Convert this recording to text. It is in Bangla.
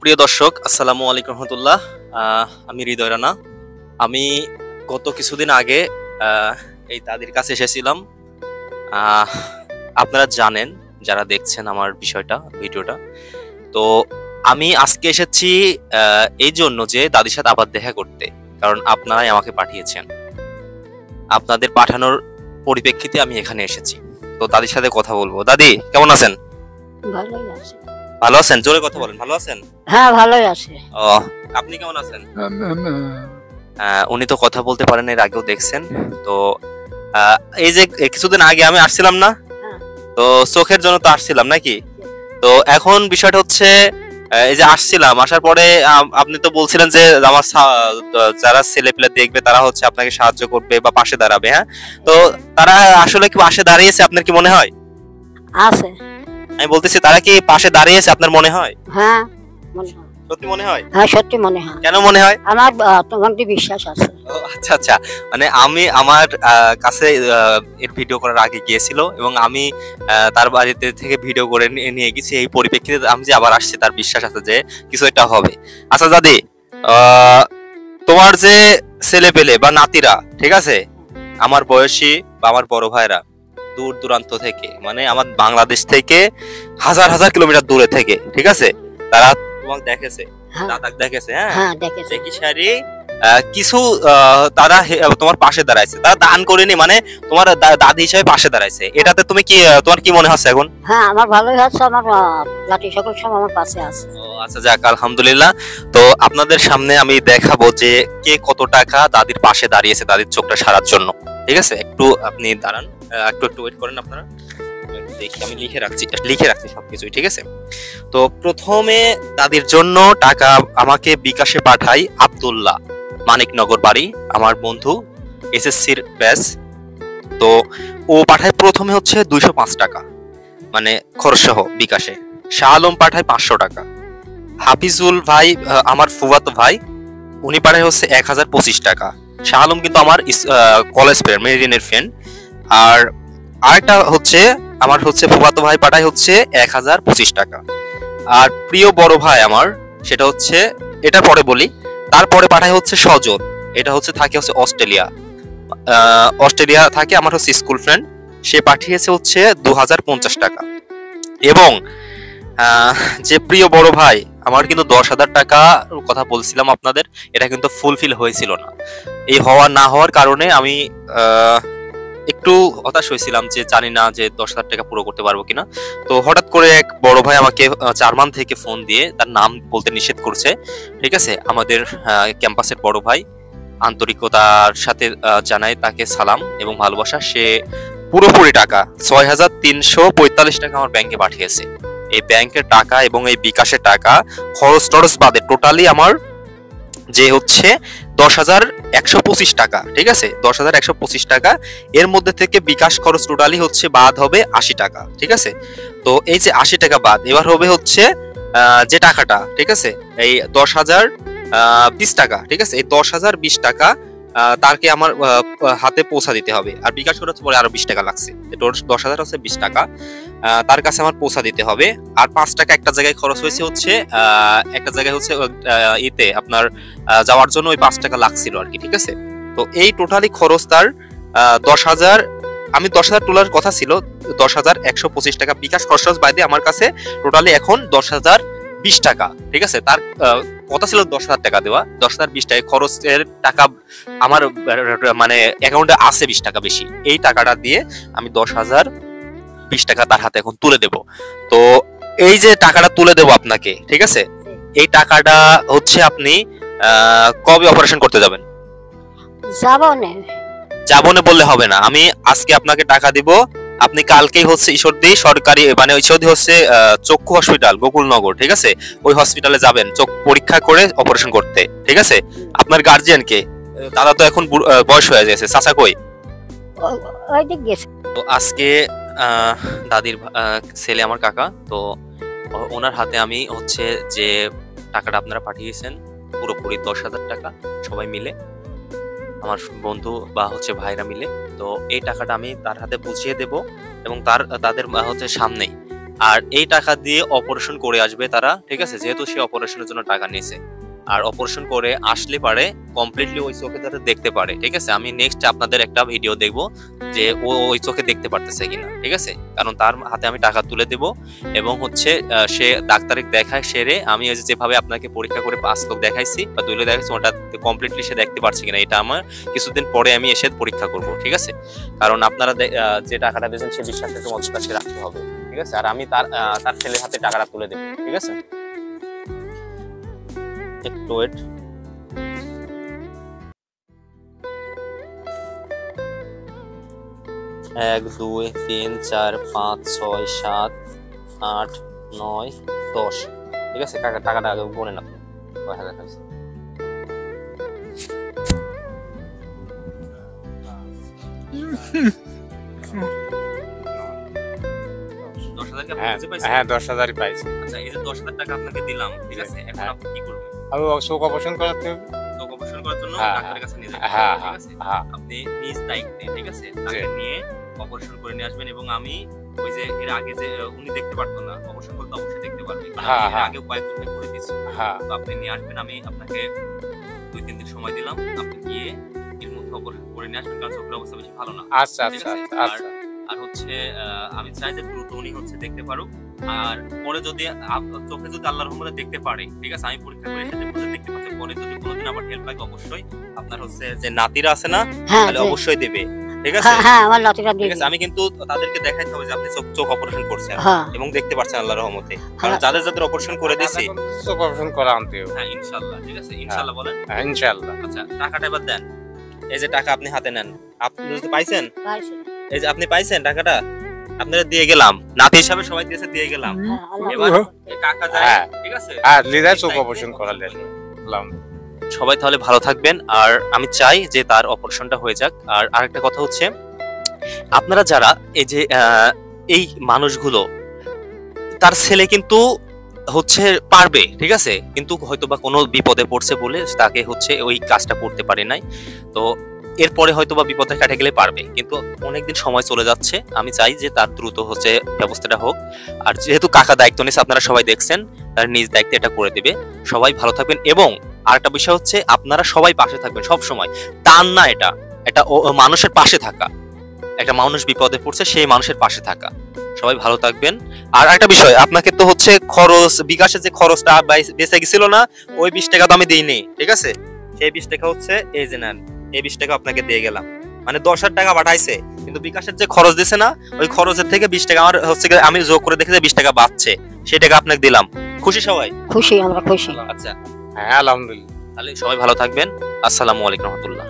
প্রিয় দর্শক, আসসালামু আলাইকুম রহমতুল্লাহ। আমি হৃদয় রানা। আমি গত কিছুদিন আগে এই দাদির কাছে এসেছিলাম। আহ, আপনারা জানেন, যারা দেখছেন আমার ভিডিওটা, তো আমি আজকে এসেছি এই জন্য যে দাদির সাথে আবার দেখা করতে, কারণ আপনারাই আমাকে পাঠিয়েছেন। আপনাদের পাঠানোর পরিপ্রেক্ষিতে আমি এখানে এসেছি, তো দাদির সাথে কথা বলবো। দাদি কেমন আছেন? ভালোই আছে। ভালো আছেন? জোরে কথা বলেন। ভালো আছেন? হ্যাঁ, ভালোই আছে। ও, আপনি কেমন আছেন? উনি তো কথা বলতে পারেন, এর আগেও দেখছেন। তো এই যে কিছুদিন আগে আমি আসছিলাম না, তো চোখের জন্য তো আসছিলাম নাকি। তো এখন বিষয়টা হচ্ছে, এই যে আসছিলাম, আসার পরে আপনি তো বলছিলেন যে আমার যারা ছেলে পেলে দেখবে তারা হচ্ছে আপনাকে সাহায্য করবে বা পাশে দাঁড়াবে। হ্যাঁ, তো তারা আসলে কি পাশে দাঁড়িয়েছে আপনার কি মনে হয়? আছে। আমি বলতেছি, তারা কি পাশে দাঁড়িয়েছে আপনার মনে হয়? হ্যাঁ, মনে হয়। সত্যি মনে হয়? হ্যাঁ, সত্যি মনে হয়। কেন মনে হয়? আমার তোমার বিশ্বাস আছে। ও আচ্ছা আচ্ছা, মানে আমি আমার কাছে এর ভিডিও করার আগে গিয়েছিল এবং আমি তার বাড়িতে থেকে ভিডিও করে নিয়ে গেছি। এই পরিপ্রেক্ষিতে আমি যে আবার আসছি, তার বিশ্বাস আছে যে কিছু একটা হবে। আচ্ছা দাদি, তোমার যে ছেলে পেলে বা নাতিরা, ঠিক আছে, আমার বয়সী বা আমার বড় ভাইরা দূর দূরান্ত থেকে, মানে আমার বাংলাদেশ থেকে হাজার হাজার কিলোমিটার দূরে থেকে, ঠিক আছে, তারা তোমাকে দেখেছে, দাদাকে দেখেছে। হ্যাঁ, দেখেছে কি সারি কিছু তারা তোমার পাশে দাঁড়াইছে, তারা দান করেনি, মানে তোমার দাদি হিসেবে পাশে দাঁড়াইছে। এটাতে তুমি কি, তোমার কি মনে হচ্ছে এখন? হ্যাঁ, আমার ভালোই হচ্ছে। আমার জাতি সকল সময় আমার পাশে আছে। ও আচ্ছা, যাক আলহামদুলিল্লাহ। তো আপনাদের সামনে আমি দেখাবো যে কে কত টাকা দাদির পাশে দাঁড়িয়েছে দাদির চোখটা সারার জন্য। ঠিক আছে, একটু আপনি দাঁড়ান, একটু ওয়েট করেন আপনারা। দেখি, আমি লিখে রাখছি সবকিছুই। ঠিক আছে, তো প্রথমে দাদির জন্য টাকা আমাকে বিকাশে পাঠাই আব্দুল্লাহ, মানিকনগর বাড়ি, আমার বন্ধু, এসএসসির ব্যাচ। তো ও পাঠায় প্রথমে হচ্ছে 205 টাকা, মানে খরচ সহ বিকাশে। শাহ আলম পাঠায় 500 টাকা। হাফিজুল ভাই, আমার ফুফাতো ভাই, উনি পাঠায় হচ্ছে 1025 টাকা। শাহ আলম কিন্তু আমার কলেজ ফ্রেন্ড, মেরিনের ফ্রেন্ড। আর আরেকটা হচ্ছে আমার হচ্ছে ফুফাতো ভাই পাঠায় হচ্ছে 1025 টাকা। আর প্রিয় বড় ভাই আমার, সেটা হচ্ছে, এটা পরে বলি, তারপরে পাঠায় হচ্ছে সজল। এটা হচ্ছে থাকে হচ্ছে অস্ট্রেলিয়া থাকে, আমার হচ্ছে স্কুল ফ্রেন্ড। সে পাঠিয়েছে হচ্ছে 2050 টাকা। এবং যে প্রিয় বড় ভাই আমার, কিন্তু 10,000 টাকা কথা বলছিলাম আপনাদের, এটা কিন্তু ফুলফিল হয়েছিল না। এই হওয়া না হওয়ার কারণে আমি একটু হতাশ হয়েছিলাম, যে জানি না যে 10,000 টাকা পুরো করতে পারবো কিনা। তো হঠাৎ করে এক বড় ভাই আমাকে জার্মান থেকে ফোন দিয়ে, তার নাম বলতে নিষেধ করছে, ঠিক আছে, আমাদের ক্যাম্পাসের বড় ভাই, আন্তরিকতার সাথে জানাই তাকে সালাম এবং ভালোবাসা। সে পুরোপুরি টাকা 6,345 টাকা আমার ব্যাংকে পাঠিয়েছে। এই ব্যাংকের টাকা এবং এই বিকাশের টাকা খরচ টরচ বাদে টোটালি আমার যে হচ্ছে 10,125 টাকা। ঠিক আছে, 10,125 টাকা। এর মধ্যে থেকে বিকাশ খরচ টোটালি হচ্ছে বাদ হবে 80 টাকা। ঠিক আছে, তো এই যে 80 টাকা বাদ, এবার হবে হচ্ছে যে টাকাটা, ঠিক আছে, এই 10,020 টাকা। ঠিক আছে, এই 10,020 টাকা তাকে আমার হাতে পৌঁছা দিতে হবে। আর বিকাশ খরচ পরে আরো 20 টাকা লাগছে, 10,000 হচ্ছে 20 টাকা তার কাছে আমার পৌঁছা দিতে হবে। আর 5 টাকা একটা জায়গায় খরচ হয়েছে হচ্ছে একটা জায়গায় হচ্ছে ইতে আপনার যাওয়ার জন্য ওই 5 টাকা লাগছিল আর কি। ঠিক আছে, তো এই টোটালি খরচ তার 10,000, আমি 10,000 তোলার কথা ছিল, 10,125 টাকা বিকাশ খরচ বাদে আমার কাছে টোটালি এখন 10,020 টাকা। ঠিক আছে, তার কথা ছিল 10,000 টাকা দেওয়া, 10,020 টাকা খরচের টাকা আমার মানে অ্যাকাউন্টে আছে 20 টাকা বেশি। এই টাকাটা দিয়ে আমি 10,020 টাকা তার হাতে এখন তুলে দেব। তো এই যে টাকাটা তুলে দেব আপনাকে, ঠিক আছে, এই টাকাটা হচ্ছে আপনি কবে অপারেশন করতে যাবেন? যাবনে বললে হবে না, আমি আজকে আপনাকে টাকা দিব। আপনি কালকেই হচ্ছে ঈশ্বরদী সরকারি, মানে ঈশ্বরদী হচ্ছে চক্ষু হসপিটাল গোকুলনগর, ঠিক আছে, ওই হসপিটালে যাবেন চোখ পরীক্ষা করে অপারেশন করতে। ঠিক আছে, আপনার গার্জিয়ান কে? দাদা তো এখন বয়স হয়ে গেছে, চাচা কই? তো আজকে দাদির ছেলে আমার কাকা, তো ওনার হাতে আমি হচ্ছে যে টাকাটা আপনারা পাঠিয়েছেন পুরোপুরি 10,000 টাকা সবাই মিলে, আমার বন্ধু বা হচ্ছে ভাইরা মিলে, তো এই টাকাটা আমি তার হাতে বুঝিয়ে দেব এবং তাদের হচ্ছে সামনেই আর এই টাকা দিয়ে অপারেশন করে আসবে তারা, ঠিক আছে, যেহেতু সে অপারেশনের জন্য টাকা নিয়েছে। আর অপারেশন করে আসলে পারে কমপ্লিটলি ওই চোখে যাতে দেখতে পারে, ঠিক আছে। আমি নেক্সট আপনাদের একটা ভিডিও দেখব যে ও ওই চোখে দেখতে পারতেছে কিনা, ঠিক আছে। কারণ তার হাতে আমি টাকা তুলে দেব এবং হচ্ছে সে ডাক্তারে দেখায় সেরে আমি ওই যেভাবে আপনাকে পরীক্ষা করে 5 লোক দেখাইছি বা 2 লোক দেখাইছি ওটা কমপ্লিটলি সে দেখতে পারছে কিনা, এটা আমার কিছুদিন পরে আমি এসে পরীক্ষা করব, ঠিক আছে। কারণ আপনারা যে টাকাটা দিয়েছেন সে বিশ্বাসটা তোমাদের কাছে রাখতে হবে, ঠিক আছে। আর আমি তার ছেলের হাতে টাকাটা তুলে দেব, ঠিক আছে। একটু ওয়েট। এক 2 3 4 5 6 7 8 9 10, ঠিক আছে। টাকাটা আগে গুনে না, কয় হাজার আছে। হ্যাঁ 10,000 পাইছি। আচ্ছা, এই যে 10,000 টাকা আপনাকে দিলাম, ঠিক আছে, এখন আপনি কি করবেন? আমি চোখ অপারেশন করাতে হবে, চোখ অপারেশন করার জন্য ডাক্তারের কাছে নিয়ে যাবেন, ঠিক আছে। আপনি নিজ দায়িত্বে, ঠিক আছে, তাকে নিয়ে অপারেশন করে নিয়ে আসবেন। এবং আমি ওই যে এর আগে যে উনি দেখতে পারতো না, অপারেশন করতে অবশ্যই দেখতে পারবে, এর আগে কয়েকজনকে করে দিয়েছি। তো আপনি নিয়ে আসবেন, আমি আপনাকে 2-3 দিন সময় দিলাম, আপনি গিয়ে এর মধ্যে অপারেশন করে নিয়ে আসবেন, কারণ চোখের অবস্থা বেশি ভালো না। আচ্ছা আচ্ছা আচ্ছা। আর হচ্ছে আমি চাই যে দ্রুত উনি হচ্ছে দেখতে পারুক। আর পরে যদি চোখে যদি আল্লাহর রহমতে দেখতে পারে, ঠিক আছে, আমি পরীক্ষা করে এসে দেখতে পাচ্ছি, পরে যদি কোনোদিন আবার হেল্প লাগে অবশ্যই আপনার হচ্ছে যে নাতিরা আছে না, তাহলে অবশ্যই দেবে, ঠিক আছে। হ্যাঁ আমার নাতিরা ঠিক আছে, আমি কিন্তু তাদেরকে দেখাইতে হবে যে আপনি চোখ অপারেশন করছেন এবং দেখতে পাচ্ছেন আল্লাহর রহমতে। কারণ যাদের অপারেশন করে দিয়েছি চোখ অপারেশন করা আনতে হবে। হ্যাঁ ইনশাআল্লাহ, ঠিক আছে, ইনশাআল্লাহ বলেন। হ্যাঁ ইনশাআল্লাহ। আচ্ছা, টাকাটা এবার দেন। এই যে টাকা আপনি হাতে নেন, আপনি পাইছেন, পাইছি। এই যে আপনি পাইছেন টাকাটা, আপনারা দিয়ে গেলাম, নাতি হিসাবে সবাই দিয়েছে, দিয়ে গেলাম। এবার কাকা যায়, ঠিক আছে, হ্যাঁ লিডার চোখ অপারেশন করালেন। সবাই তাহলে ভালো থাকবেন। আর আমি চাই যে তার অপারেশনটা হয়ে যাক। আর আরেকটা কথা হচ্ছে, আপনারা যারা এই যে এই মানুষগুলো, তার ছেলে কিন্তু হচ্ছে পারবে, ঠিক আছে, কিন্তু হয়তোবা কোনো বিপদে পড়ছে বলে তাকে হচ্ছে ওই কাজটা করতে পারে নাই। তো এরপরে হয়তোবা বিপদে কাটে গেলে পারবে, কিন্তু অনেকদিন সময় চলে যাচ্ছে। আমি চাই যে তার দ্রুত হচ্ছে ব্যবস্থাটা হোক। আর যেহেতু কাকা দায়িত্ব নিয়েছে, আপনারা সবাই দেখছেন, তার নিজ দায়িত্বে এটা করে দেবে। সবাই ভালো থাকবেন। এবং আরেকটা বিষয় হচ্ছে, আপনারা সবাই পাশে থাকবেন সব সময়। টান না, এটা মানুষের পাশে থাকা, একটা মানুষ বিপদে পড়ছে সেই মানুষের পাশে থাকা। সবাই ভালো থাকবেন। আর একটা বিষয়, আপনাকে তো হচ্ছে খরচ, বিকাশের যে খরচটা বেঁচে গেছিল না, ওই 20 টাকা তো আমি দিইনি, ঠিক আছে। সেই 20 টাকা হচ্ছে এই যে নেন, এই 20 টাকা আপনাকে দিয়ে গেলাম। মানে 10,000 টাকা পাঠাইছে, কিন্তু বিকাশের যে খরচ দিছে না, ওই খরচের থেকে 20 টাকা আমার হচ্ছে আমি যোগ করে দেখে 20 টাকা বাঁচছে, সেই টাকা আপনাকে দিলাম। খুশি সবাই? খুশি, আমরা খুশি। আচ্ছা, হ্যাঁ আলহামদুলিল্লাহ। তাহলে সবাই ভালো থাকবেন। আসসালামু আলাইকুম রহমতুল্লাহ।